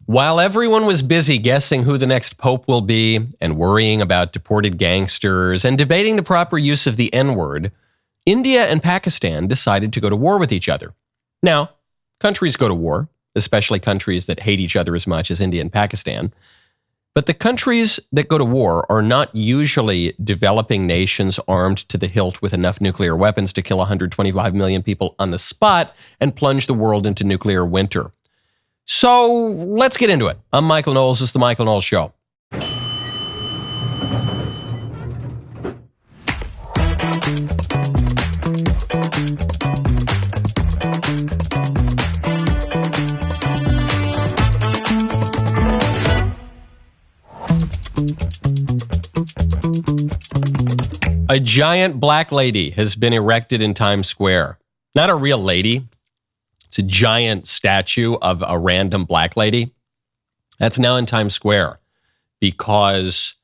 While everyone was busy guessing who the next pope will be and worrying about deported gangsters and debating the proper use of the N-word, India and Pakistan decided to go to war with each other. Now, countries go to war, especially countries that hate each other as much as India and Pakistan. But the countries that go to war are not usually developing nations armed to the hilt with enough nuclear weapons to kill 125 million people on the spot and plunge the world into nuclear winter. So let's get into it. I'm Michael Knowles. This is The Michael Knowles Show. A giant black lady has been erected in Times Square. Not a real lady. It's a giant statue of a random black lady. That's now in Times Square because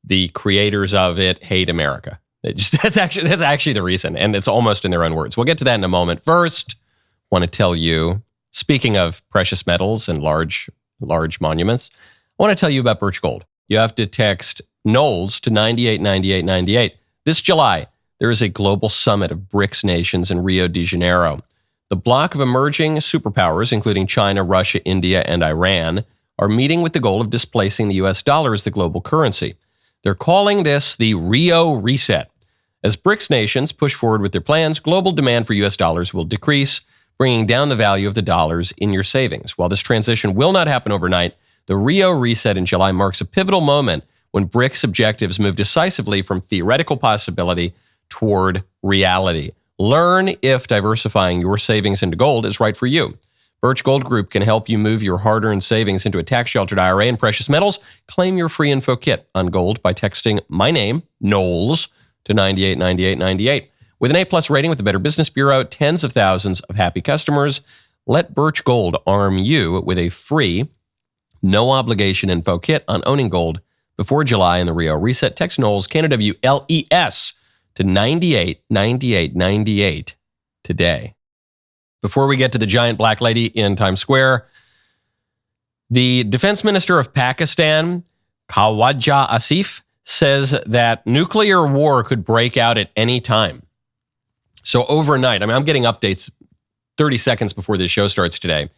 the creators of it hate America. That's actually the reason, and it's almost in their own words. We'll get to that in a moment. First, I want to tell you, speaking of precious metals and large monuments, I want to tell you about Birch Gold. You have to text Knowles to 989898. This July, there is a global summit of BRICS nations in Rio de Janeiro. The bloc of emerging superpowers, including China, Russia, India, and Iran, are meeting with the goal of displacing the US dollar as the global currency. They're calling this the Rio Reset. As BRICS nations push forward with their plans, global demand for US dollars will decrease, bringing down the value of the dollars in your savings. While this transition will not happen overnight, the Rio Reset in July marks a pivotal moment when BRICS objectives move decisively from theoretical possibility toward reality. Learn if diversifying your savings into gold is right for you. Birch Gold Group can help you move your hard-earned savings into a tax-sheltered IRA in precious metals. Claim your free info kit on gold by texting my name, Knowles, to 989898. With an A-plus rating with the Better Business Bureau, tens of thousands of happy customers, let Birch Gold arm you with a free, no-obligation info kit on owning gold before July in the Rio Reset. Text Knowles, K-N-O-W-L-E-S, to 989898 today. Before we get to the giant black lady in Times Square, the defense minister of Pakistan, Khawaja Asif, says that nuclear war could break out at any time. So overnight, I'm getting updates 30 seconds before this show starts today.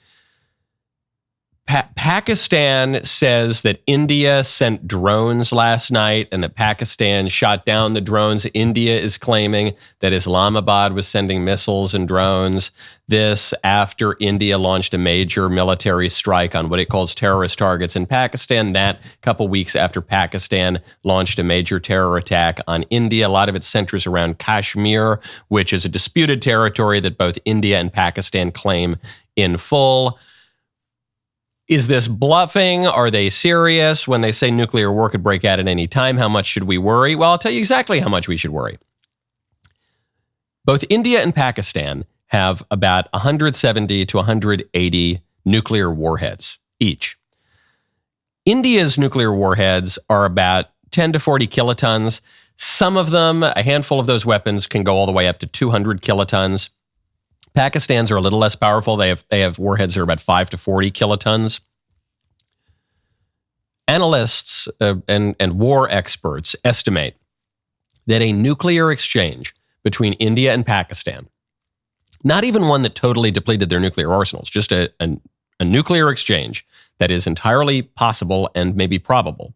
Pakistan says that India sent drones last night and that Pakistan shot down the drones. India is claiming that Islamabad was sending missiles and drones. This after India launched a major military strike on what it calls terrorist targets in Pakistan. That couple weeks after Pakistan launched a major terror attack on India. A lot of it centers around Kashmir, which is a disputed territory that both India and Pakistan claim in full. Is this bluffing? Are they serious when they say nuclear war could break out at any time? How much should we worry? Well, I'll tell you exactly how much we should worry. Both India and Pakistan have about 170 to 180 nuclear warheads each. India's nuclear warheads are about 10 to 40 kilotons. Some of them, a handful of those weapons, can go all the way up to 200 kilotons. Pakistan's are a little less powerful. They have warheads that are about 5 to 40 kilotons. Analysts and war experts estimate that a nuclear exchange between India and Pakistan, not even one that totally depleted their nuclear arsenals, just a nuclear exchange that is entirely possible and maybe probable,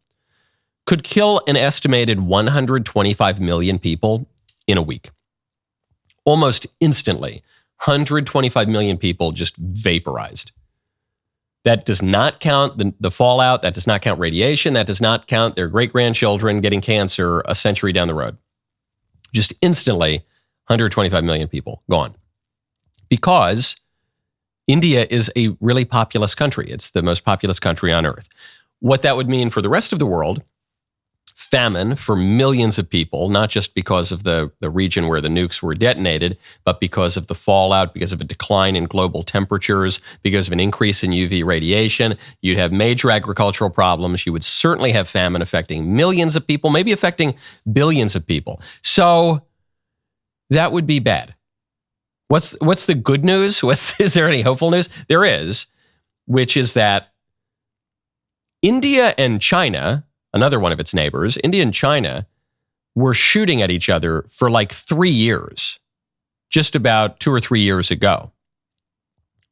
could kill an estimated 125 million people in a week. Almost instantly. 125 million people just vaporized. That does not count the fallout. That does not count radiation. That does not count their great-grandchildren getting cancer a century down the road. Just instantly, 125 million people gone. Because India is a really populous country. It's the most populous country on earth. What that would mean for the rest of the world, famine for millions of people, not just because of the region where the nukes were detonated, but because of the fallout, because of a decline in global temperatures, because of an increase in UV radiation. You'd have major agricultural problems. You would certainly have famine affecting millions of people, maybe affecting billions of people. So that would be bad. What's the good news? Is there any hopeful news? There is, which is that India and China, another one of its neighbors, India and China were shooting at each other for like 3 years, just about 2 or 3 years ago.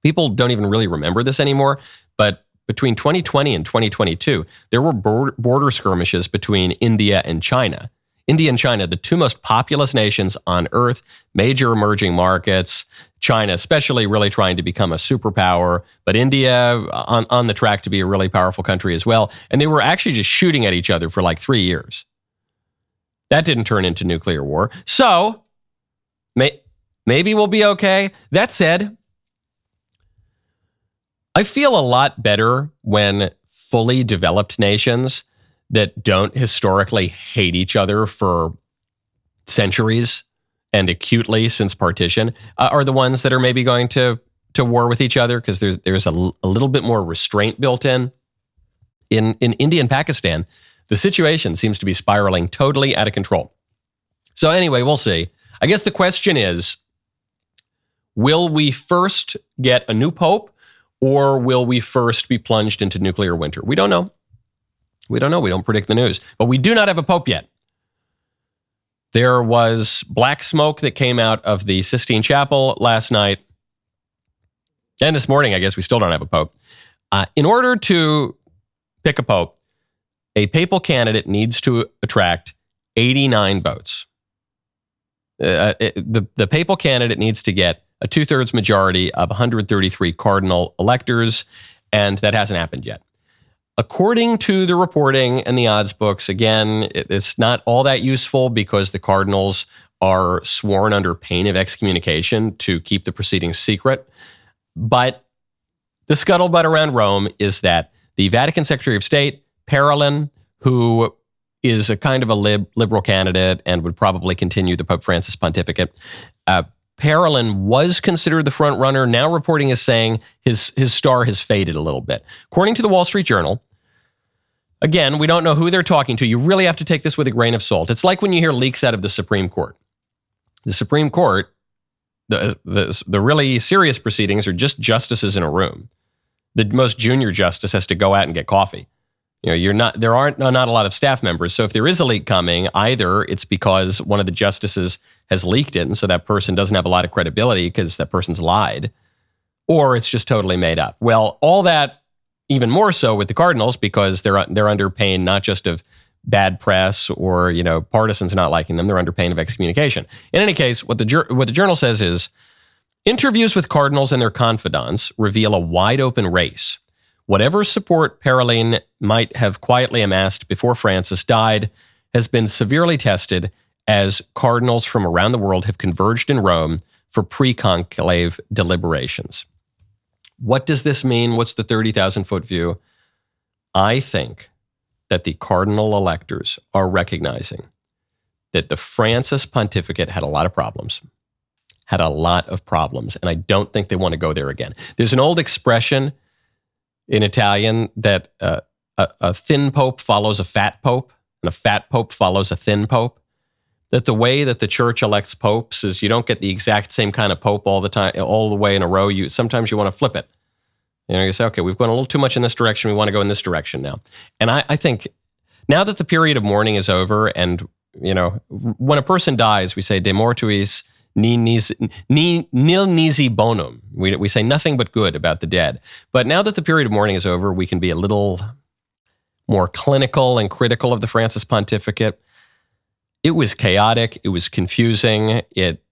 People don't even really remember this anymore, but between 2020 and 2022, there were border skirmishes between India and China. India and China, the two most populous nations on earth, major emerging markets, China especially really trying to become a superpower, but India on the track to be a really powerful country as well. And they were actually just shooting at each other for like 3 years. That didn't turn into nuclear war. So maybe we'll be okay. That said, I feel a lot better when fully developed nations that don't historically hate each other for centuries and acutely since partition are the ones that are maybe going to war with each other, because there's a little bit more restraint built in. In India and Pakistan, the situation seems to be spiraling totally out of control. So anyway, we'll see. I guess the question is, will we first get a new pope, or will we first be plunged into nuclear winter? We don't know. We don't know. We don't predict the news. But we do not have a pope yet. There was black smoke that came out of the Sistine Chapel last night. And this morning, I guess we still don't have a pope. In order to pick a pope, a papal candidate needs to attract 89 votes. The papal candidate needs to get a 2/3 majority of 133 cardinal electors, and that hasn't happened yet. According to the reporting and the odds books, again, it's not all that useful because the cardinals are sworn under pain of excommunication to keep the proceedings secret. But the scuttlebutt around Rome is that the Vatican Secretary of State, Parolin, who is a kind of a liberal candidate and would probably continue the Pope Francis pontificate, Parolin was considered the front runner. Now reporting is saying his star has faded a little bit. According to the Wall Street Journal, again, we don't know who they're talking to. You really have to take this with a grain of salt. It's like when you hear leaks out of the Supreme Court. The Supreme Court, the really serious proceedings are just justices in a room. The most junior justice has to go out and get coffee. You know, there aren't not a lot of staff members. So if there is a leak coming, either it's because one of the justices has leaked it, and so that person doesn't have a lot of credibility because that person's lied, or it's just totally made up. Well, all that even more so with the cardinals, because they're under pain not just of bad press or partisans not liking them. They're under pain of excommunication. In any case, what the journal says is, interviews with cardinals and their confidants reveal a wide open race. Whatever support Parolin might have quietly amassed before Francis died has been severely tested as cardinals from around the world have converged in Rome for pre-conclave deliberations. What does this mean? What's the 30,000-foot view? I think that the cardinal electors are recognizing that the Francis pontificate had a lot of problems, and I don't think they want to go there again. There's an old expression in Italian that a thin pope follows a fat pope, and a fat pope follows a thin pope. That the way that the church elects popes is you don't get the exact same kind of pope all the time, all the way in a row. Sometimes you want to flip it. You say, okay, we've gone a little too much in this direction. We want to go in this direction now. And I think now that the period of mourning is over, and when a person dies, we say de mortuis nil nisi bonum. We say nothing but good about the dead. But now that the period of mourning is over, we can be a little more clinical and critical of the Francis pontificate. It was chaotic. It was confusing. It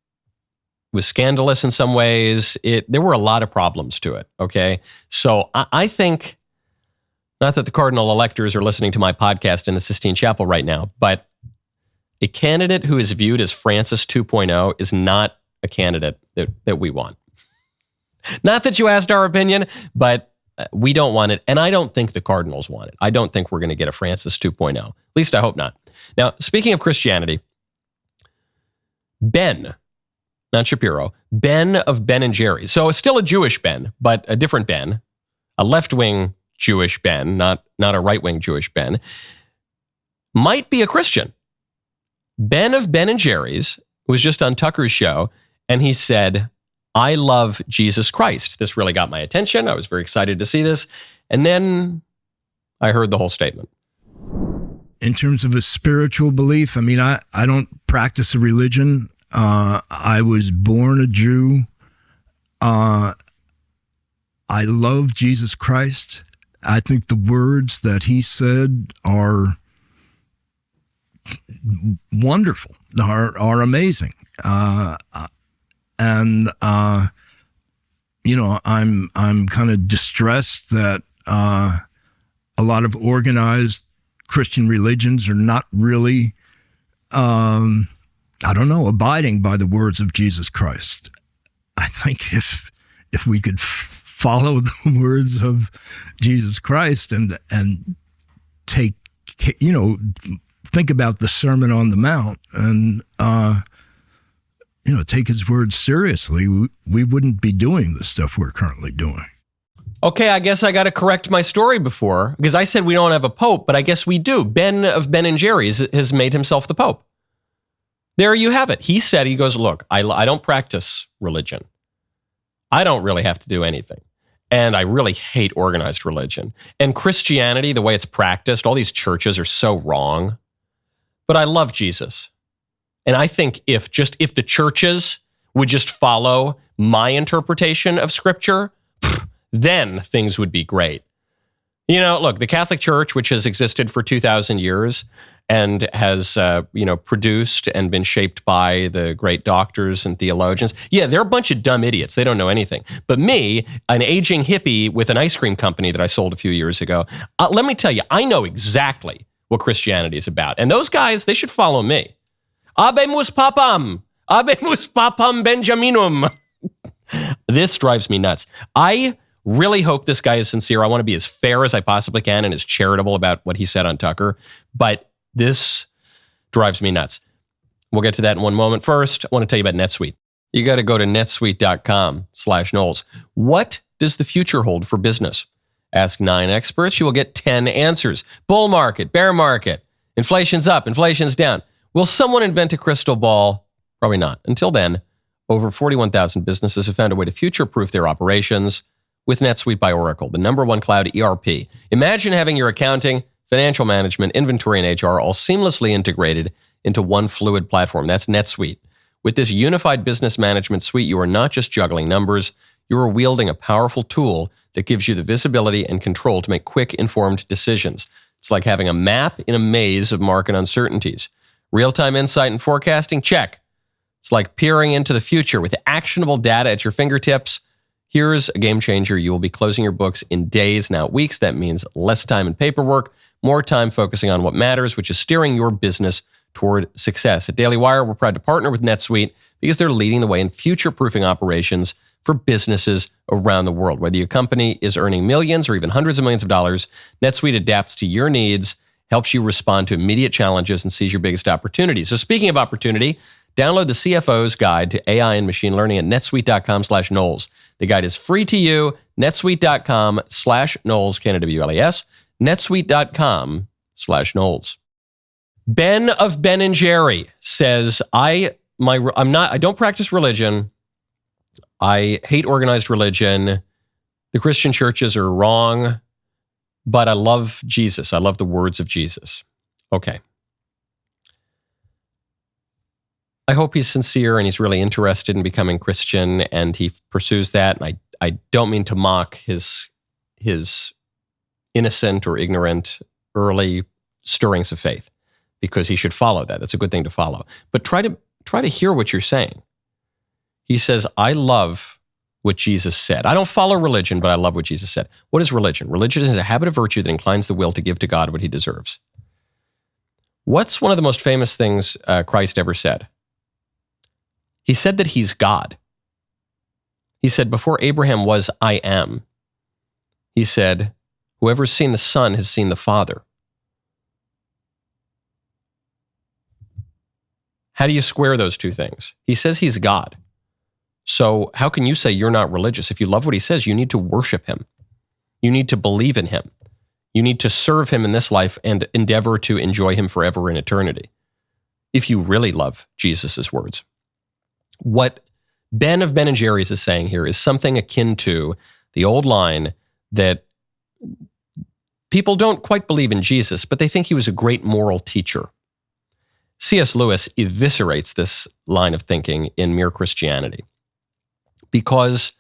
was scandalous in some ways. There were a lot of problems to it, okay? So I think, not that the cardinal electors are listening to my podcast in the Sistine Chapel right now, but a candidate who is viewed as Francis 2.0 is not a candidate that we want. Not that you asked our opinion, but we don't want it, and I don't think the cardinals want it. I don't think we're going to get a Francis 2.0. At least I hope not. Now, speaking of Christianity, Ben, not Shapiro, Ben of Ben and Jerry's. So still a Jewish Ben, but a different Ben, a left-wing Jewish Ben, not a right-wing Jewish Ben, might be a Christian. Ben of Ben and Jerry's was just on Tucker's show, and he said, I love Jesus Christ. This really got my attention. I was very excited to see this. And then I heard the whole statement. In terms of a spiritual belief, I mean, I don't practice a religion. I was born a Jew. I love Jesus Christ. I think the words that he said are wonderful, are amazing. And I'm kind of distressed that a lot of organized Christian religions are not really, abiding by the words of Jesus Christ. I think if we could follow the words of Jesus Christ and take, think about the Sermon on the Mount and, take his words seriously, we wouldn't be doing the stuff we're currently doing. Okay, I guess I got to correct my story before, because I said we don't have a pope, but I guess we do. Ben of Ben and Jerry's has made himself the pope. There you have it. He said, he goes, look, I don't practice religion. I don't really have to do anything. And I really hate organized religion. And Christianity, the way it's practiced, all these churches are so wrong. But I love Jesus. And I think if the churches would just follow my interpretation of Scripture, then things would be great. Look, the Catholic Church, which has existed for 2,000 years and has, produced and been shaped by the great doctors and theologians. Yeah, they're a bunch of dumb idiots. They don't know anything. But me, an aging hippie with an ice cream company that I sold a few years ago, let me tell you, I know exactly what Christianity is about. And those guys, they should follow me. Abemus papam Benjaminum. This drives me nuts. I really hope this guy is sincere. I want to be as fair as I possibly can and as charitable about what he said on Tucker. But this drives me nuts. We'll get to that in one moment. First, I want to tell you about NetSuite. You got to go to netsuite.com/Knowles. What does the future hold for business? Ask 9 experts. You will get 10 answers. Bull market, bear market, inflation's up, inflation's down. Will someone invent a crystal ball? Probably not. Until then, over 41,000 businesses have found a way to future-proof their operations with NetSuite by Oracle, the #1 cloud ERP. Imagine having your accounting, financial management, inventory, and HR all seamlessly integrated into one fluid platform. That's NetSuite. With this unified business management suite, you are not just juggling numbers, you are wielding a powerful tool that gives you the visibility and control to make quick, informed decisions. It's like having a map in a maze of market uncertainties. Real-time insight and forecasting? Check. It's like peering into the future with actionable data at your fingertips. Here's a game changer. You will be closing your books in days, not weeks. That means less time in paperwork, more time focusing on what matters, which is steering your business toward success. At DailyWire, we're proud to partner with NetSuite because they're leading the way in future-proofing operations for businesses around the world. Whether your company is earning millions or even hundreds of millions of dollars, NetSuite adapts to your needs, helps you respond to immediate challenges, and seize your biggest opportunities. So speaking of opportunity, download the CFO's Guide to AI and Machine Learning at netsuite.com/Knowles. The guide is free to you. netsuite.com/Knowles, Knowles, netsuite.com/Knowles. Ben of Ben and Jerry says, I don't practice religion. I hate organized religion. The Christian churches are wrong, but I love Jesus. I love the words of Jesus. Okay. I hope he's sincere and he's really interested in becoming Christian and he pursues that. And I don't mean to mock his innocent or ignorant early stirrings of faith, because he should follow that. That's a good thing to follow. But try to hear what you're saying. He says, I love what Jesus said. I don't follow religion, but I love what Jesus said. What is religion? Religion is a habit of virtue that inclines the will to give to God what he deserves. What's one of the most famous things Christ ever said? He said that he's God. He said, before Abraham was, I am. He said, whoever's seen the Son has seen the Father. How do you square those two things? He says he's God. So how can you say you're not religious? If you love what he says, you need to worship him. You need to believe in him. You need to serve him in this life and endeavor to enjoy him forever in eternity. If you really love Jesus' words. What Ben of Ben and Jerry's is saying here is something akin to the old line that People don't quite believe in Jesus, but they think he was a great moral teacher. C.S. Lewis eviscerates this line of thinking in Mere Christianity. Because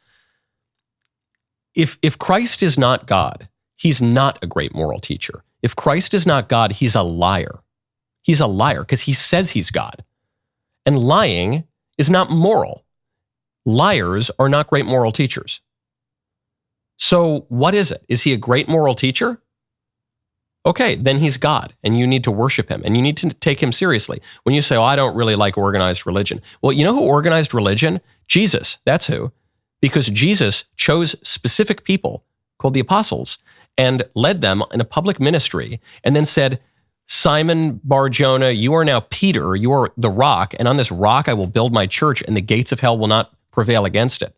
if Christ is not God, he's not a great moral teacher. If Christ is not God, he's a liar. He's a liar because he says he's God. And lying is not moral. Liars are not great moral teachers. So what is it? Is he a great moral teacher? Okay, then he's God, and you need to worship him, and you need to take him seriously. When you say, I don't really like organized religion. Well, you know who organized religion? Jesus, that's who. Because Jesus chose specific people called the apostles and led them in a public ministry and then said, Simon Bar-Jonah, you are now Peter, you are the rock, and on this rock I will build my church, and the gates of hell will not prevail against it.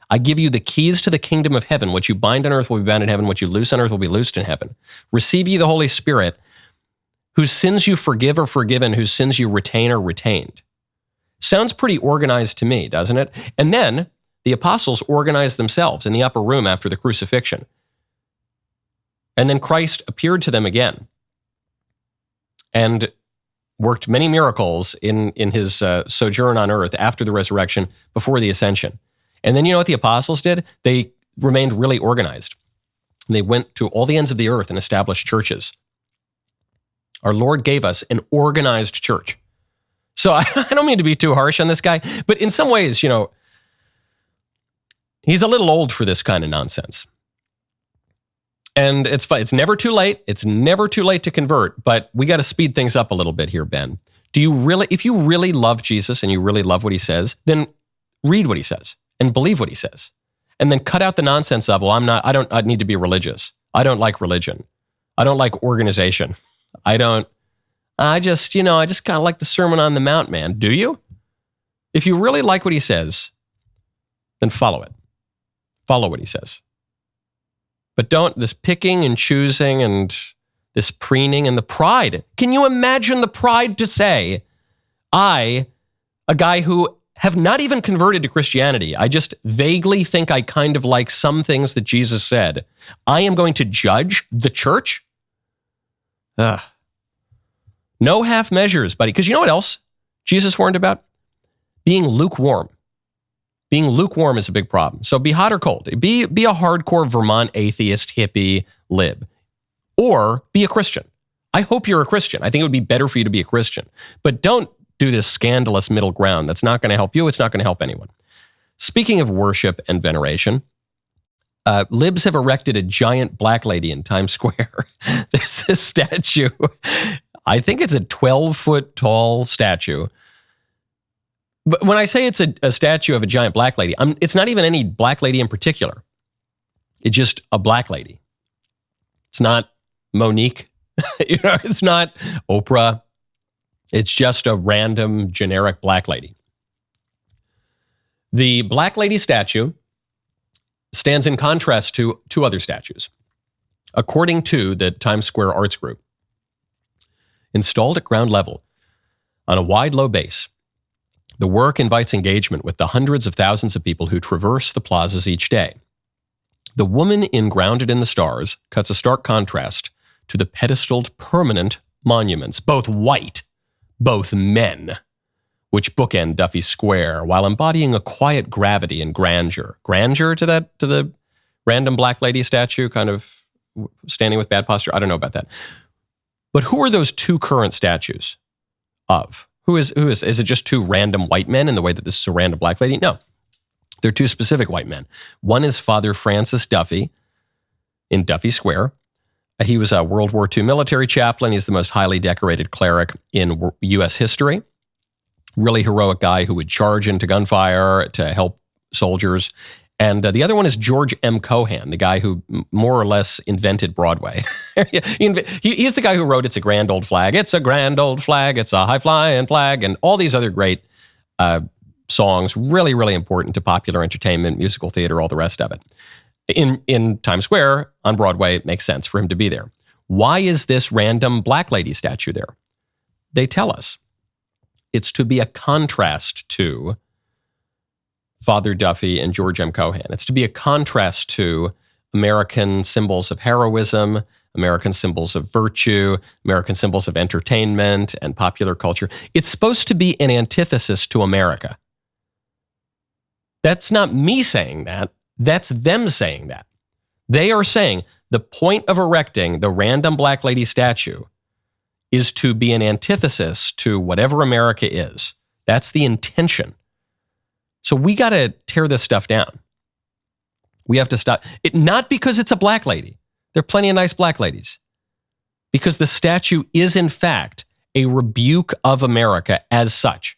I give you the keys to the kingdom of heaven. What you bind on earth will be bound in heaven. What you loose on earth will be loosed in heaven. Receive ye the Holy Spirit, whose sins you forgive are forgiven, whose sins you retain are retained. Sounds pretty organized to me, doesn't it? And then the apostles organized themselves in the upper room after the crucifixion. And then Christ appeared to them again and worked many miracles in his sojourn on earth after the resurrection, before the ascension. And then you know what the apostles did? They remained really organized. And they went to all the ends of the earth and established churches. Our Lord gave us an organized church. So I don't mean to be too harsh on this guy, but in some ways, you know, he's a little old for this kind of nonsense. And it's fine. It's never too late. It's never too late to convert, but we got to speed things up a little bit here, Ben. If you really love Jesus and you really love what he says, then read what he says and believe what he says. And then cut out the nonsense of, well, I need to be religious. I don't like religion. I don't like organization. I just kind of like the Sermon on the Mount, man. Do you? If you really like what he says, then follow it. Follow what he says. But don't, this picking and choosing and this preening and the pride. Can you imagine the pride to say, a guy who have not even converted to Christianity, I just vaguely think I kind of like some things that Jesus said, I am going to judge the church? Ugh. No half measures, buddy. Because you know what else Jesus warned about? Being lukewarm. Being lukewarm is a big problem. So be hot or cold. Be a hardcore Vermont atheist, hippie, lib. Or be a Christian. I hope you're a Christian. I think it would be better for you to be a Christian. But don't do this scandalous middle ground. That's not going to help you. It's not going to help anyone. Speaking of worship and veneration, libs have erected a giant black lady in Times Square. There's this statue. I think it's a 12-foot tall statue. But when I say it's a statue of a giant black lady, it's not even any black lady in particular. It's just a black lady. It's not Monique. It's not Oprah. It's just a random generic black lady. The black lady statue stands in contrast to two other statues. According to the Times Square Arts Group, installed at ground level on a wide, low base, the work invites engagement with the hundreds of thousands of people who traverse the plazas each day. The woman in Grounded in the Stars cuts a stark contrast to the pedestaled permanent monuments, both white, both men, which bookend Duffy Square while embodying a quiet gravity and grandeur. Grandeur to the random black lady statue, kind of standing with bad posture? I don't know about that. But who are those two current statues of? Who is it just two random white men in the way that this is a random black lady? No, they're two specific white men. One is Father Francis Duffy in Duffy Square. He was a World War II military chaplain. He's the most highly decorated cleric in U.S. history. Really heroic guy who would charge into gunfire to help soldiers. And the other one is George M. Cohan, the guy who more or less invented Broadway. He's the guy who wrote It's a Grand Old Flag, It's a Grand Old Flag, It's a High-Flying Flag, and all these other great songs, really, really important to popular entertainment, musical theater, all the rest of it. In Times Square, on Broadway, it makes sense for him to be there. Why is this random black lady statue there? They tell us. It's to be a contrast to Father Duffy and George M. Cohan. It's to be a contrast to American symbols of heroism, American symbols of virtue, American symbols of entertainment and popular culture. It's supposed to be an antithesis to America. That's not me saying that. That's them saying that. They are saying the point of erecting the random black lady statue is to be an antithesis to whatever America is. That's the intention. So we got to tear this stuff down. We have to stop it, not because it's a black lady. There are plenty of nice black ladies. Because the statue is, in fact, a rebuke of America as such.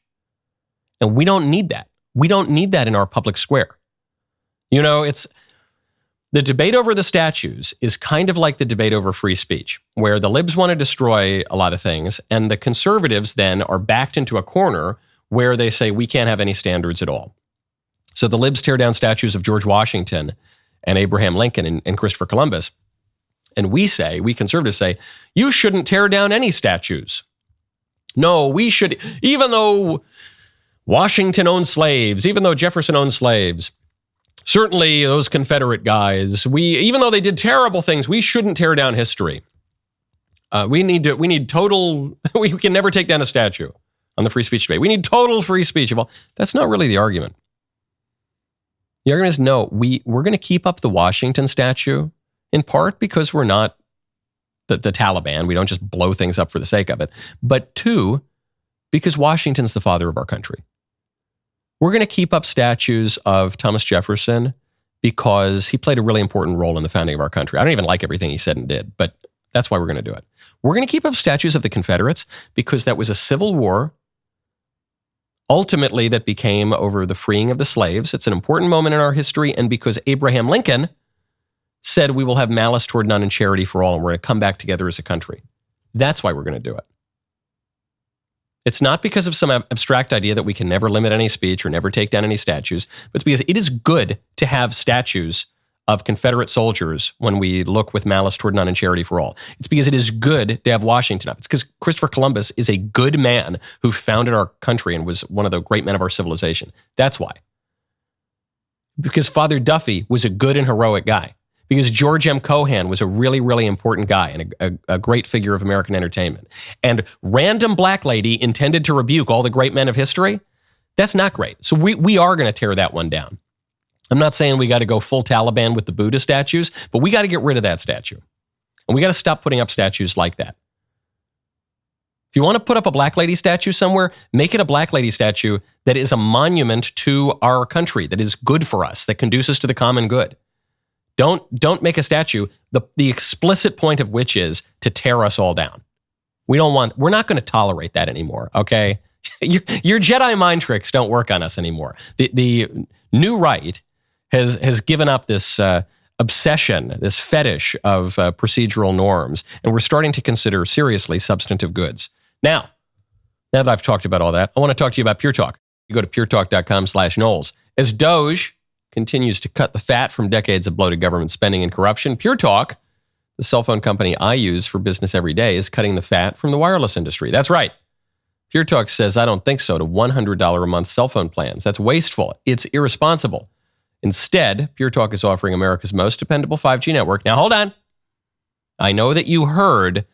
And we don't need that. We don't need that in our public square. You know, it's the debate over the statues is kind of like the debate over free speech, where the libs want to destroy a lot of things, and the conservatives then are backed into a corner where they say we can't have any standards at all. So the libs tear down statues of George Washington and Abraham Lincoln and Christopher Columbus. And we conservatives say, you shouldn't tear down any statues. No, we should, even though Washington owned slaves, even though Jefferson owned slaves, certainly those Confederate guys, even though they did terrible things, we shouldn't tear down history. We can never take down a statue on the free speech debate. We need total free speech. Well, that's not really the argument. The argument is no, we're going to keep up the Washington statue, in part because we're not the Taliban. We don't just blow things up for the sake of it. But two, because Washington's the father of our country. We're going to keep up statues of Thomas Jefferson because he played a really important role in the founding of our country. I don't even like everything he said and did, but that's why we're going to do it. We're going to keep up statues of the Confederates because that was a civil war, ultimately that became over the freeing of the slaves. It's an important moment in our history, and because Abraham Lincoln said we will have malice toward none and charity for all, and we're going to come back together as a country. That's why we're going to do it. It's not because of some abstract idea that we can never limit any speech or never take down any statues, but it's because it is good to have statues of Confederate soldiers when we look with malice toward none and charity for all. It's because it is good to have Washington up. It's because Christopher Columbus is a good man who founded our country and was one of the great men of our civilization. That's why. Because Father Duffy was a good and heroic guy. Because George M. Cohan was a really, really important guy and a great figure of American entertainment. And random black lady intended to rebuke all the great men of history, that's not great. So we are going to tear that one down. I'm not saying we got to go full Taliban with the Buddha statues, but we got to get rid of that statue. And we got to stop putting up statues like that. If you want to put up a black lady statue somewhere, make it a black lady statue that is a monument to our country, that is good for us, that conduces to the common good. Don't make a statue, the explicit point of which is to tear us all down. We're not going to tolerate that anymore, okay? Your Jedi mind tricks don't work on us anymore. The new right has given up this obsession, this fetish of procedural norms, and we're starting to consider seriously substantive goods. Now that I've talked about all that, I want to talk to you about Pure Talk. You go to puretalk.com/Knowles. As Doge continues to cut the fat from decades of bloated government spending and corruption, Pure Talk, the cell phone company I use for business every day, is cutting the fat from the wireless industry. That's right. Pure Talk says, I don't think so, to $100 a month cell phone plans. That's wasteful. It's irresponsible. Instead, Pure Talk is offering America's most dependable 5G network. Now, hold on. I know that you heard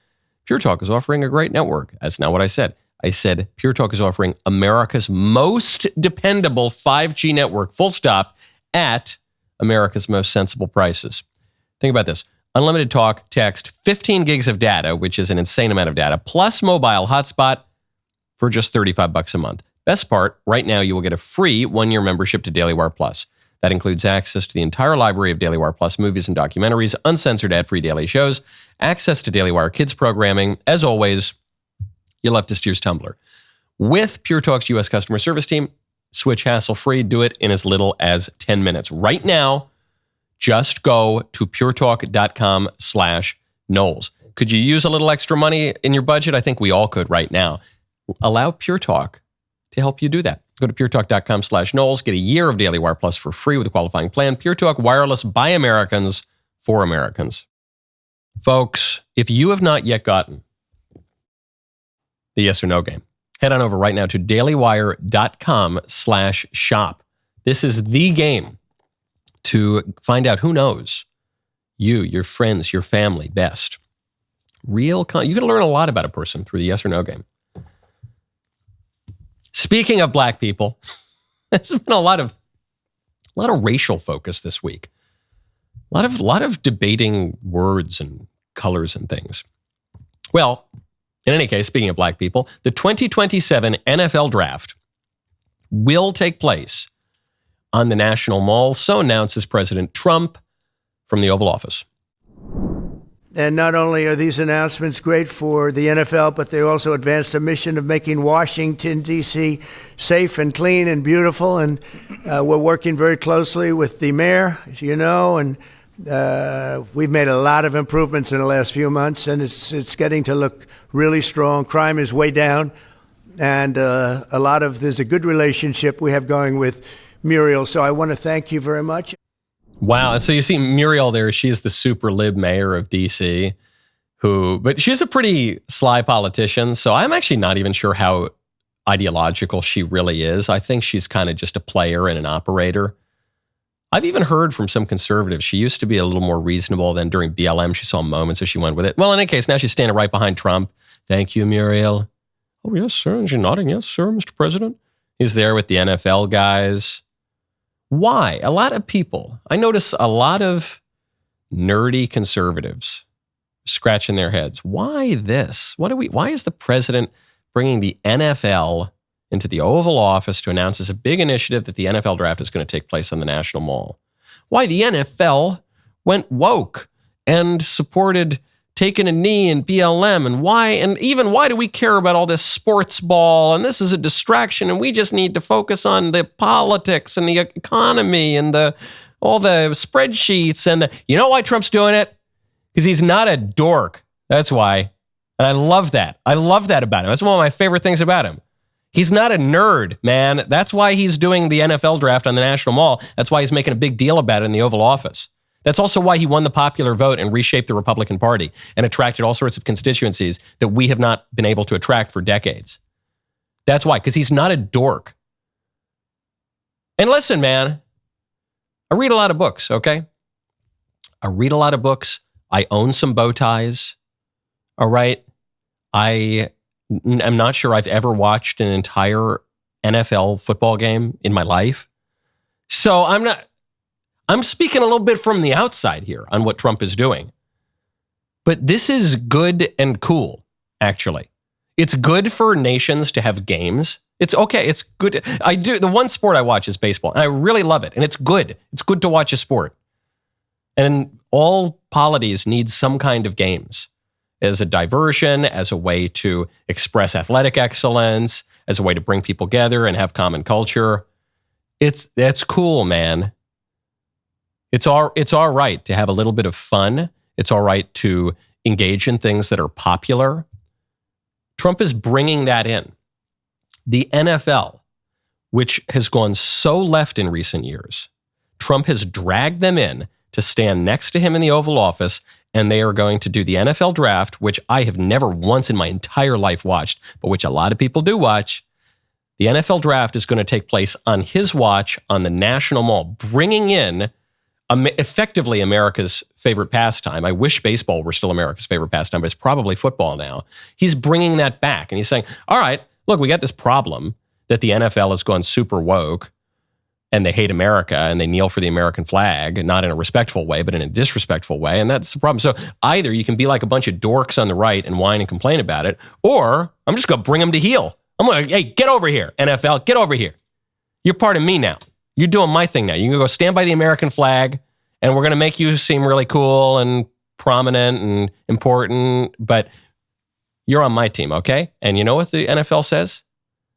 Pure Talk is offering a great network. That's not what I said. I said Pure Talk is offering America's most dependable 5G network, full stop, at America's most sensible prices. Think about this. Unlimited talk, text, 15 gigs of data, which is an insane amount of data, plus mobile hotspot for just $35 a month. Best part, right now you will get a free 1-year membership to DailyWire Plus. That includes access to the entire library of DailyWire Plus movies and documentaries, uncensored ad-free daily shows, access to DailyWire Kids programming. As always, you'll have to steer's Tumblr. With Pure Talk's U.S. customer service team, switch hassle-free. Do it in as little as 10 minutes. Right now, just go to puretalk.com/Knowles. Could you use a little extra money in your budget? I think we all could right now. Allow Pure Talk to help you do that. Go to puretalk.com/Knowles. Get a year of DailyWire Plus for free with a qualifying plan. Pure Talk Wireless by Americans for Americans. Folks, if you have not yet gotten the yes or no game, head on over right now to dailywire.com/shop. This is the game to find out who knows you, your friends, your family best. You can learn a lot about a person through the yes or no game. Speaking of black people, there's been a lot of racial focus this week. A lot of debating words and colors and things. Well, in any case, speaking of black people, the 2027 NFL Draft will take place on the National Mall, so announces President Trump from the Oval Office. And not only are these announcements great for the NFL, but they also advance the mission of making Washington, D.C. safe and clean and beautiful. And we're working very closely with the mayor, as you know, and we've made a lot of improvements in the last few months, and it's getting to look really strong. Crime is way down, and there's a good relationship we have going with Muriel. So I want to thank you very much. Wow. And so you see Muriel there. She's the super lib mayor of DC, but she's a pretty sly politician. So I'm actually not even sure how ideological she really is. I think she's kind of just a player and an operator. I've even heard from some conservatives, she used to be a little more reasonable. Then during BLM, she saw moments, so she went with it. Well, in any case, now she's standing right behind Trump. Thank you, Muriel. Oh, yes, sir. And she's nodding. Yes, sir, Mr. President. He's there with the NFL guys. Why? A lot of people, I notice a lot of nerdy conservatives scratching their heads. Why this? Why is the president bringing the NFL into the Oval Office to announce as a big initiative that the NFL Draft is going to take place on the National Mall? Why the NFL went woke and supported taking a knee in BLM, and why do we care about all this sports ball, and this is a distraction, and we just need to focus on the politics and the economy and all the spreadsheets, and you know why Trump's doing it? Because he's not a dork. That's why. And I love that. I love that about him. That's one of my favorite things about him. He's not a nerd, man. That's why he's doing the NFL Draft on the National Mall. That's why he's making a big deal about it in the Oval Office. That's also why he won the popular vote and reshaped the Republican Party and attracted all sorts of constituencies that we have not been able to attract for decades. That's why, because he's not a dork. And listen, man, I read a lot of books, okay? I read a lot of books. I own some bow ties, all right? I am not sure I've ever watched an entire NFL football game in my life. So I'm speaking a little bit from the outside here on what Trump is doing. But this is good and cool, actually. It's good for nations to have games. It's okay. It's good. The one sport I watch is baseball, and I really love it. And it's good. It's good to watch a sport. And all polities need some kind of games as a diversion, as a way to express athletic excellence, as a way to bring people together and have common culture. That's cool, man. It's all right to have a little bit of fun. It's all right to engage in things that are popular. Trump is bringing that in. The NFL, which has gone so left in recent years, Trump has dragged them in to stand next to him in the Oval Office, and they are going to do the NFL Draft, which I have never once in my entire life watched, but which a lot of people do watch. The NFL Draft is going to take place on his watch on the National Mall, bringing in effectively America's favorite pastime. I wish baseball were still America's favorite pastime, but it's probably football now. He's bringing that back, and he's saying, all right, look, we got this problem that the NFL has gone super woke, and they hate America, and they kneel for the American flag, not in a respectful way, but in a disrespectful way, and that's the problem. So either you can be like a bunch of dorks on the right and whine and complain about it, or I'm just going to bring them to heel. Hey, get over here, NFL, get over here. You're part of me now. You're doing my thing now. You can go stand by the American flag, and we're going to make you seem really cool and prominent and important, but you're on my team, okay? And you know what the NFL says?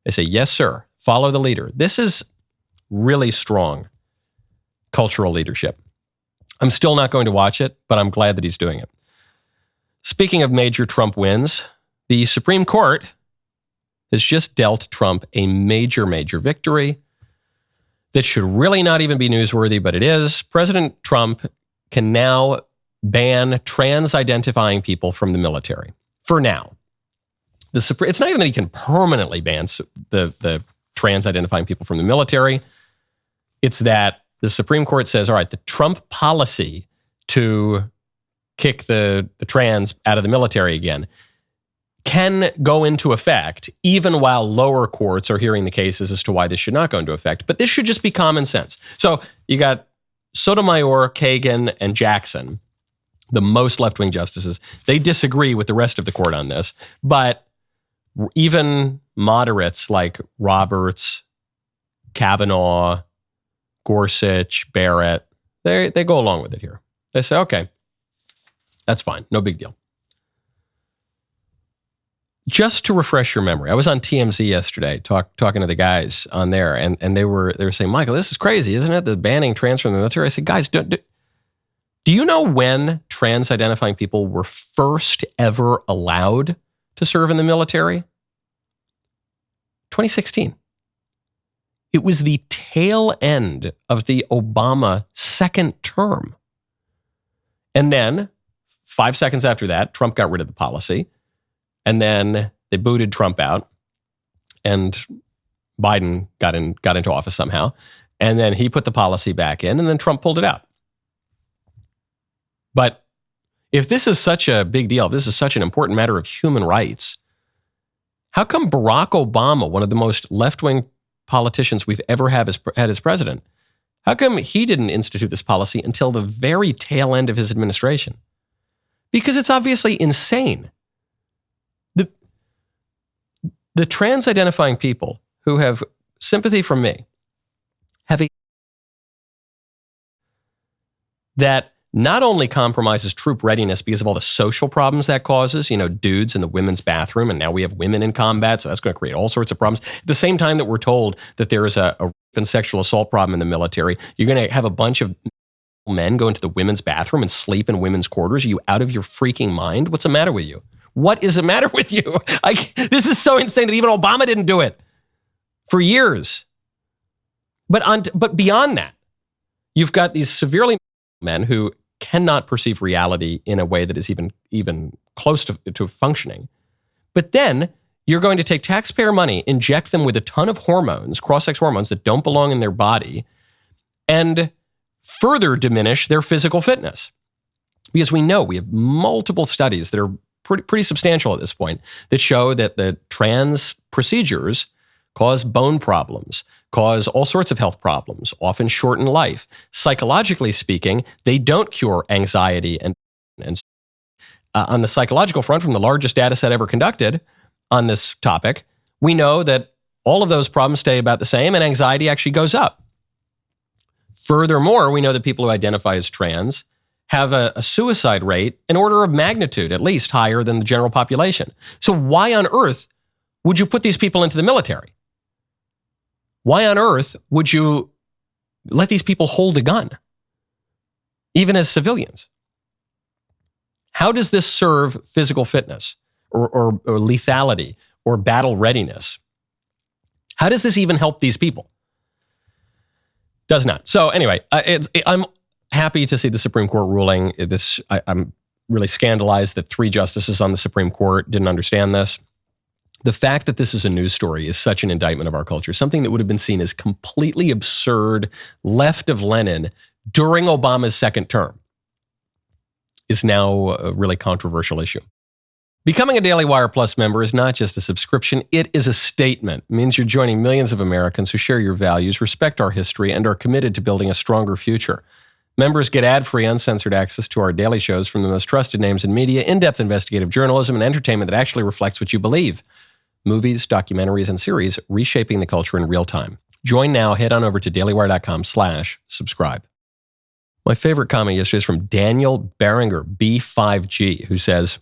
They say, yes, sir, follow the leader. This is really strong cultural leadership. I'm still not going to watch it, but I'm glad that he's doing it. Speaking of major Trump wins, the Supreme Court has just dealt Trump a major, major victory that should really not even be newsworthy, but it is. President Trump can now ban trans-identifying people from the military. For now. It's not even that he can permanently ban the trans-identifying people from the military. It's that the Supreme Court says, all right, the Trump policy to kick the trans out of the military again, can go into effect even while lower courts are hearing the cases as to why this should not go into effect. But this should just be common sense. So you got Sotomayor, Kagan, and Jackson, the most left-wing justices. They disagree with the rest of the court on this, but even moderates like Roberts, Kavanaugh, Gorsuch, Barrett, they go along with it here. They say, okay, that's fine, no big deal. Just to refresh your memory, I was on TMZ yesterday talking to the guys on there, and they were saying, Michael, this is crazy, isn't it? The banning trans from the military. I said, guys, do you know when trans-identifying people were first ever allowed to serve in the military? 2016. It was the tail end of the Obama second term. And then 5 seconds after that, Trump got rid of the policy. And then they booted Trump out, and Biden got into office somehow. And then he put the policy back in, and then Trump pulled it out. But if this is such a big deal, if this is such an important matter of human rights, how come Barack Obama, one of the most left-wing politicians we've ever had as president, how come he didn't institute this policy until the very tail end of his administration? Because it's obviously insane. The trans-identifying people who have sympathy from me have a that not only compromises troop readiness because of all the social problems that causes, dudes in the women's bathroom, and now we have women in combat, so that's going to create all sorts of problems. At the same time that we're told that there is a rape and sexual assault problem in the military, you're going to have a bunch of men go into the women's bathroom and sleep in women's quarters. Are you out of your freaking mind? What's the matter with you? What is the matter with you? This is so insane that even Obama didn't do it for years. But beyond that, you've got these severely men who cannot perceive reality in a way that is even close to functioning. But then you're going to take taxpayer money, inject them with a ton of hormones, cross-sex hormones that don't belong in their body, and further diminish their physical fitness. Because we have multiple studies that are pretty substantial at this point that show that the trans procedures cause bone problems, cause all sorts of health problems, often shorten life. Psychologically speaking, they don't cure anxiety and on the psychological front, from the largest data set ever conducted on this topic, we know that all of those problems stay about the same and anxiety actually goes up. Furthermore, we know that people who identify as trans have a suicide rate an order of magnitude, at least higher than the general population. So why on earth would you put these people into the military? Why on earth would you let these people hold a gun, even as civilians? How does this serve physical fitness or lethality or battle readiness? How does this even help these people? Does not. So anyway, I'm happy to see the Supreme Court ruling this. I'm really scandalized that 3 justices on the Supreme Court didn't understand this. The fact that this is a news story is such an indictment of our culture, something that would have been seen as completely absurd, left of Lenin during Obama's second term, is now a really controversial issue. Becoming a Daily Wire Plus member is not just a subscription, it is a statement. It means you're joining millions of Americans who share your values, respect our history, and are committed to building a stronger future. Members get ad-free, uncensored access to our daily shows from the most trusted names in media, in-depth investigative journalism, and entertainment that actually reflects what you believe. Movies, documentaries, and series reshaping the culture in real time. Join now. Head on over to dailywire.com/subscribe. My favorite comment yesterday is from Daniel Beeringer, B5G, who says,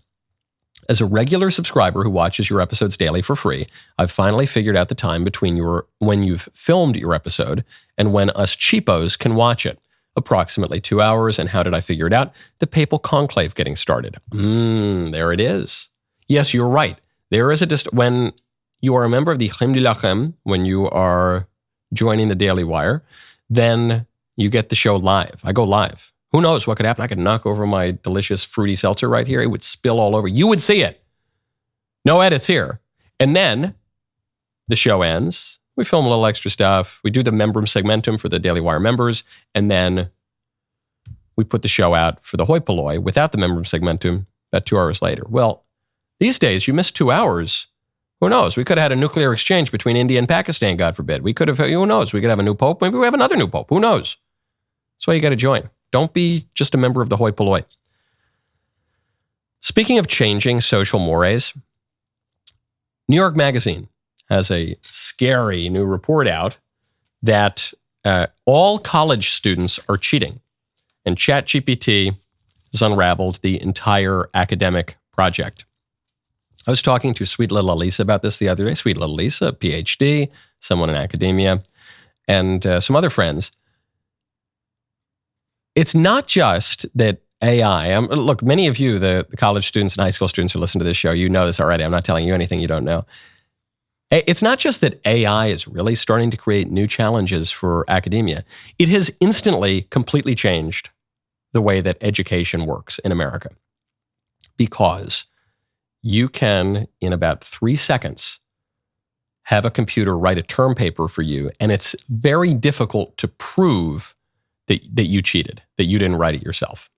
as a regular subscriber who watches your episodes daily for free, I've finally figured out the time between when you've filmed your episode and when us cheapos can watch it. Approximately 2 hours. And how did I figure it out? The papal conclave getting started. There it is. Yes, you're right. There is when you are a member of the Chim de Lachem, when you are joining the Daily Wire, then you get the show live. I go live. Who knows what could happen? I could knock over my delicious fruity seltzer right here. It would spill all over. You would see it. No edits here. And then the show ends. We film a little extra stuff. We do the membrum segmentum for the Daily Wire members. And then we put the show out for the hoi polloi without the member segmentum about 2 hours later. Well, these days, you miss 2 hours. Who knows? We could have had a nuclear exchange between India and Pakistan, God forbid. We could have, who knows? We could have a new pope. Maybe we have another new pope. Who knows? That's why you got to join. Don't be just a member of the hoi polloi. Speaking of changing social mores, New York Magazine has a scary new report out that all college students are cheating. And ChatGPT has unraveled the entire academic project. I was talking to sweet little Elisa about this the other day. Sweet little Elisa, PhD, someone in academia, and some other friends. It's not just that AI, look, many of you, the college students and high school students who listen to this show, you know this already. I'm not telling you anything you don't know. It's not just that AI is really starting to create new challenges for academia. It has instantly, completely changed the way that education works in America. Because you can, in about 3 seconds, have a computer write a term paper for you, and it's very difficult to prove that you cheated, that you didn't write it yourself.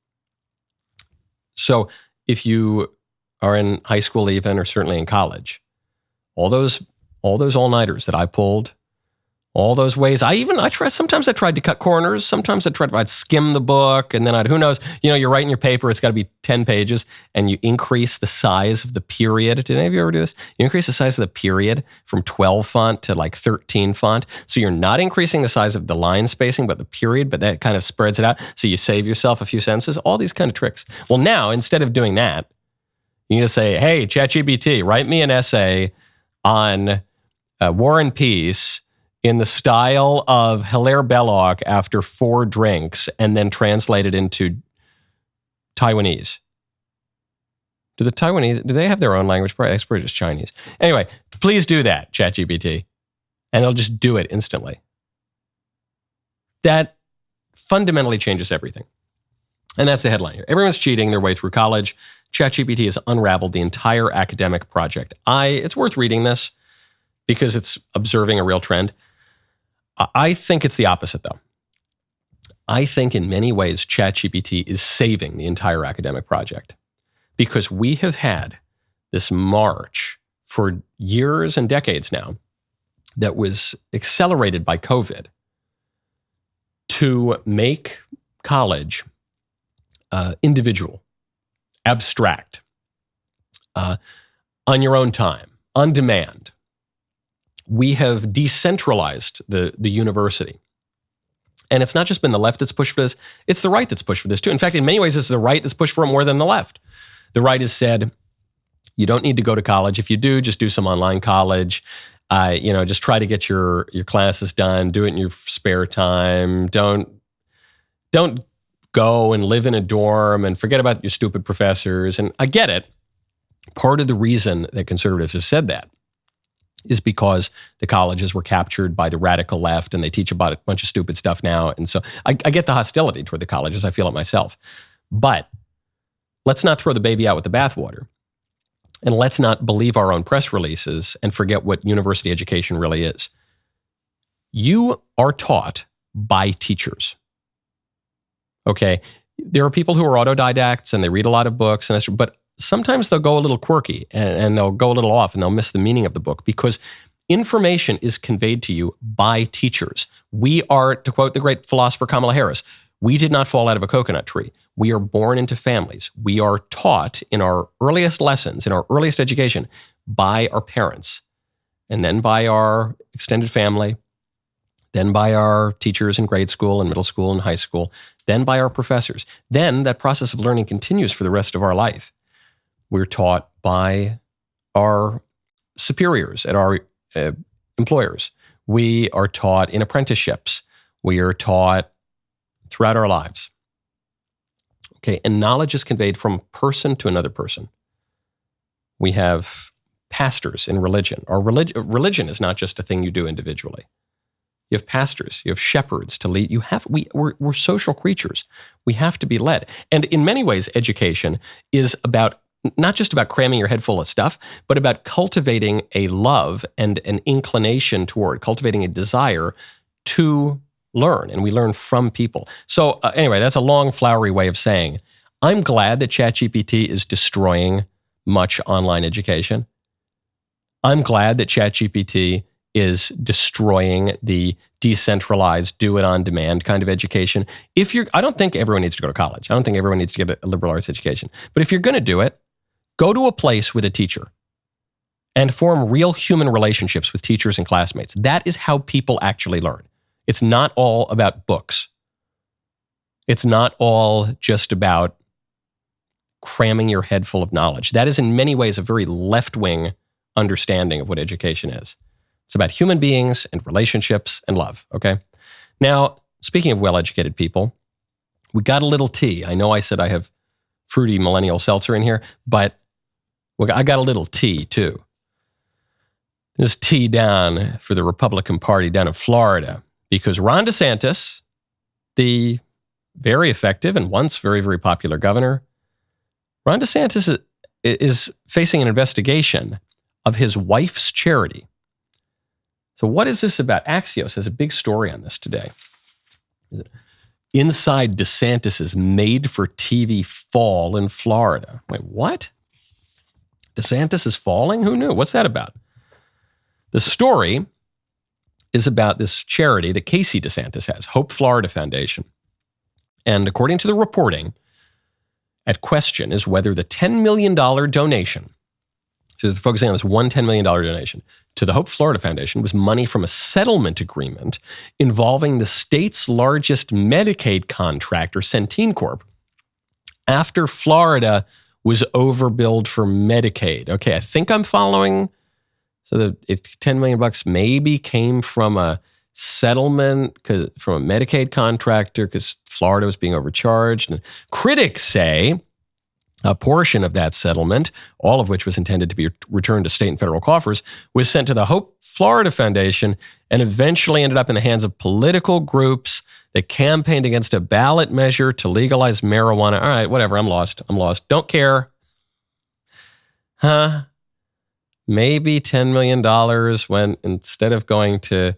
So if you are in high school even, or certainly in college, all those all-nighters that I pulled, all those ways, sometimes I tried to cut corners, sometimes I'd skim the book, and then who knows, you're writing your paper, it's got to be 10 pages, and you increase the size of the period. Did any of you ever do this? You increase the size of the period from 12 font to like 13 font, so you're not increasing the size of the line spacing, but the period, but that kind of spreads it out, so you save yourself a few sentences, all these kind of tricks. Well, now, instead of doing that, you need to say, hey, ChatGPT, write me an essay on War and Peace in the style of Hilaire Belloc after 4 drinks, and then translate it into Taiwanese. Do they have their own language? Probably, I suppose it's Chinese. Anyway, please do that, ChatGPT, and it'll just do it instantly. That fundamentally changes everything. And that's the headline here. Everyone's cheating their way through college. ChatGPT has unraveled the entire academic project. It's worth reading this because it's observing a real trend. I think it's the opposite, though. I think in many ways, ChatGPT is saving the entire academic project because we have had this march for years and decades now that was accelerated by COVID to make college individual, abstract, on your own time, on demand. We have decentralized the university. And it's not just been the left that's pushed for this, it's the right that's pushed for this too. In fact, in many ways, it's the right that's pushed for it more than the left. The right has said, you don't need to go to college. If you do, just do some online college. Just try to get your classes done. Do it in your spare time. Don't go and live in a dorm and forget about your stupid professors. And I get it. Part of the reason that conservatives have said that is because the colleges were captured by the radical left and they teach about a bunch of stupid stuff now. And so I get the hostility toward the colleges. I feel it myself. But let's not throw the baby out with the bathwater. And let's not believe our own press releases and forget what university education really is. You are taught by teachers. Okay? There are people who are autodidacts and they read a lot of books, but sometimes they'll go a little quirky and they'll go a little off and they'll miss the meaning of the book because information is conveyed to you by teachers. We are, to quote the great philosopher Kamala Harris, we did not fall out of a coconut tree. We are born into families. We are taught in our earliest lessons, in our earliest education, by our parents, and then by our extended family, then by our teachers in grade school and middle school and high school, then by our professors. Then that process of learning continues for the rest of our life. We're taught by our superiors at our employers. We are taught in apprenticeships. We are taught throughout our lives. Okay, and knowledge is conveyed from person to another person. We have pastors in religion. Our religion is not just a thing you do individually. You have pastors, you have shepherds to lead. We're social creatures. We have to be led. And in many ways, education is not just about cramming your head full of stuff, but about cultivating a love and an inclination toward, cultivating a desire to learn, and we learn from people. So anyway, that's a long, flowery way of saying I'm glad that ChatGPT is destroying much online education. I'm glad that ChatGPT is destroying the decentralized, do-it-on-demand kind of education. I don't think everyone needs to go to college. I don't think everyone needs to get a liberal arts education. But if you're going to do it, go to a place with a teacher and form real human relationships with teachers and classmates. That is how people actually learn. It's not all about books. It's not all just about cramming your head full of knowledge. That is in many ways a very left-wing understanding of what education is. It's about human beings and relationships and love, okay? Now, speaking of well-educated people, we got a little tea. I know I said I have fruity millennial seltzer in here, but I got a little tea too. This tea down for the Republican Party down in Florida, because Ron DeSantis, the very effective and once very, very popular governor, Ron DeSantis is facing an investigation of his wife's charity. So what is this about? Axios has a big story on this today. Inside DeSantis's made-for-TV fall in Florida. Wait, what? DeSantis is falling? Who knew? What's that about? The story is about this charity that Casey DeSantis has, Hope Florida Foundation. And according to the reporting, at question is whether the $10 million donation, so they're focusing on this one $10 million donation to the Hope Florida Foundation, was money from a settlement agreement involving the state's largest Medicaid contractor, Centene Corp, after Florida was overbilled for Medicaid. Okay, I think I'm following. So the $10 million maybe came from a settlement from a Medicaid contractor because Florida was being overcharged. And critics say a portion of that settlement, all of which was intended to be returned to state and federal coffers, was sent to the Hope Florida Foundation and eventually ended up in the hands of political groups that campaigned against a ballot measure to legalize marijuana. All right, whatever, I'm lost. Don't care. Huh? Maybe $10 million when instead of going to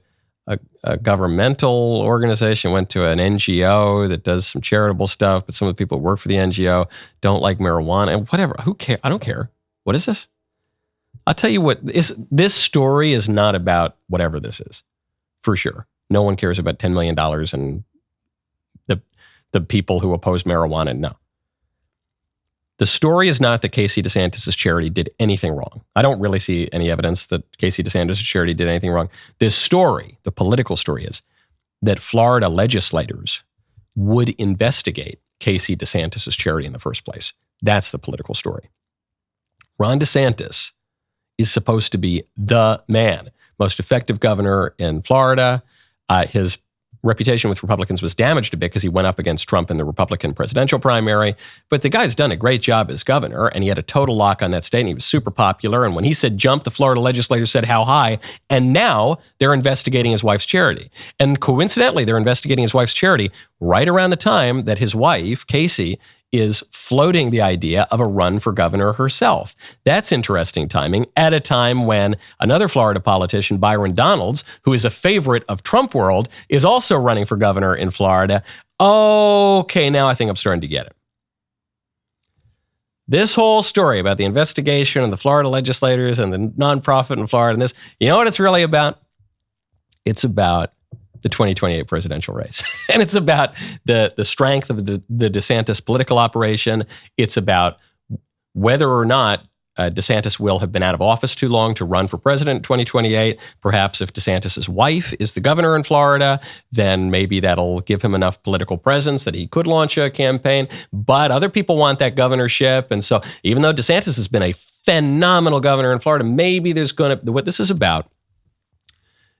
a governmental organization, went to an NGO that does some charitable stuff, but some of the people who work for the NGO don't like marijuana and whatever. Who cares? I don't care. What is this? I'll tell you what, this story is not about whatever this is, for sure. No one cares about $10 million and the people who oppose marijuana. No. The story is not that Casey DeSantis' charity did anything wrong. I don't really see any evidence that Casey DeSantis' charity did anything wrong. This story, the political story, is that Florida legislators would investigate Casey DeSantis' charity in the first place. That's the political story. Ron DeSantis is supposed to be the man, most effective governor in Florida. His reputation with Republicans was damaged a bit because he went up against Trump in the Republican presidential primary. But the guy's done a great job as governor, and he had a total lock on that state, and he was super popular. And when he said jump, the Florida legislators said how high. And now they're investigating his wife's charity. And coincidentally, they're investigating his wife's charity right around the time that his wife, Casey, is floating the idea of a run for governor herself. That's interesting timing at a time when another Florida politician, Byron Donalds, who is a favorite of Trump world, is also running for governor in Florida. Okay, now I think I'm starting to get it. This whole story about the investigation and the Florida legislators and the nonprofit in Florida and this, you know what it's really about? It's about the 2028 presidential race. And it's about the strength of the DeSantis political operation. It's about whether or not DeSantis will have been out of office too long to run for president in 2028. Perhaps if DeSantis' wife is the governor in Florida, then maybe that'll give him enough political presence that he could launch a campaign. But other people want that governorship. And so even though DeSantis has been a phenomenal governor in Florida, maybe there's going to, what this is about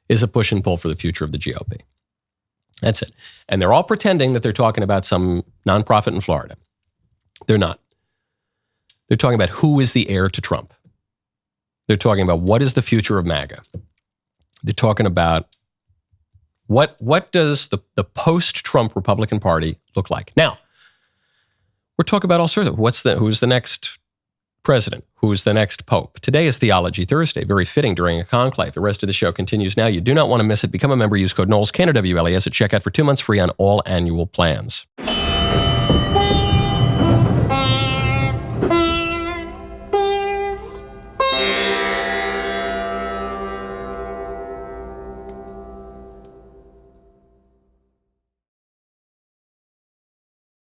is a push and pull for the future of the GOP. That's it. And they're all pretending that they're talking about some nonprofit in Florida. They're not. They're talking about who is the heir to Trump. They're talking about what is the future of MAGA. They're talking about what does the post-Trump Republican Party look like. Now, we're talking about all sorts of who's the next president? Who's the next pope? Today is Theology Thursday, very fitting during a conclave. The rest of the show continues now. You do not want to miss it. Become a member. Use code Knowles, KNWLES at checkout for 2 months free on all annual plans.